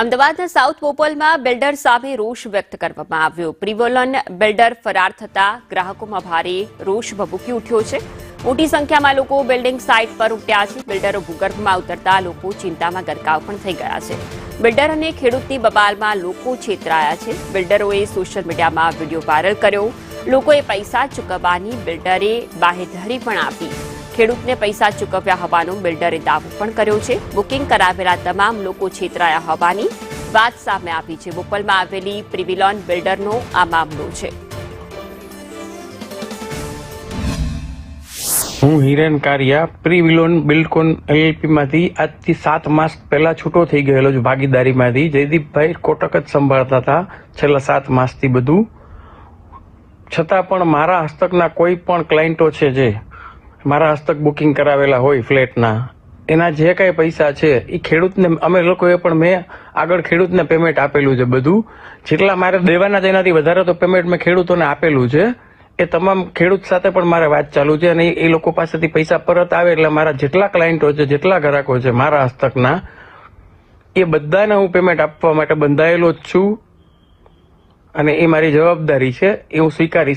અમદાવાદના south બોપલમાં builder સામે રોષ વ્યક્ત કરવામાં આવ્યો। પ્રિવોલન બિલ્ડર ફરાર થતા ગ્રાહકોમાં ભારે રોષ ભભૂકી ઉઠ્યો છે। મોટી સંખ્યામાં લોકો બિલ્ડિંગ સાઇટ પર ઉમટ્યા છે। બિલ્ડરો ભૂગર્ભમાં ઉતરતા લોકો ચિંતામાં ગરકાવ પણ થઈ ગયા છે। બિલ્ડર અને ખેડૂતની બબાલમાં લોકો છેતરાયા છે। બિલ્ડરોએ સોશિયલ મીડિયામાં વિડીયો વાયરલ કર્યો। લોકોએ પૈસા ચૂકવવાની બિલ્ડરે બાહેધરી પણ આપી। ખેડૂતને પૈસા ચૂકવ્યા હોવાનો બિલ્ડરે દાવો પણ કર્યો છે। બુકિંગ કરાવેલા તમામ લોકો છેતરાયા હોવાની વાત સામે આવી છે। બોપલમાં આવેલી પ્રિવિલોન બિલ્ડરનો આ મામલો છે। હું હિરેન કારિયા પ્રિવિલોન બિલ્ડકોન એલએલપીમાંથી આજથી 7 માસ પહેલા છૂટો થઈ ગયેલો છું ભાગીદારીમાંથી। જયદીપભાઈ કોટક જ સંભાળતા હતા છેલ્લા 7 માસથી બધું। છતાં પણ મારા હસ્તકના કોઈ પણ ક્લાયન્ટો છે જે મારા હસ્તક બુકિંગ કરાવેલા હોય ફ્લેટના, એના જે કાંઈ પૈસા છે એ ખેડૂતને અમે લોકોએ પણ મેં આગળ ખેડૂતને પેમેન્ટ આપેલું છે બધું। જેટલા મારે દેવાના છે એનાથી વધારે તો પેમેન્ટ મેં ખેડૂતોને આપેલું છે। એ તમામ ખેડૂત સાથે પણ મારે વાત ચાલુ છે અને એ લોકો પાસેથી પૈસા પરત આવે એટલે મારા જેટલા ક્લાયન્ટો છે, જેટલા ગ્રાહકો છે મારા હસ્તકના, એ બધાને હું પેમેન્ટ આપવા માટે બંધાયેલો જ છું અને એ મારી જવાબદારી છે, એ હું સ્વીકારીશ।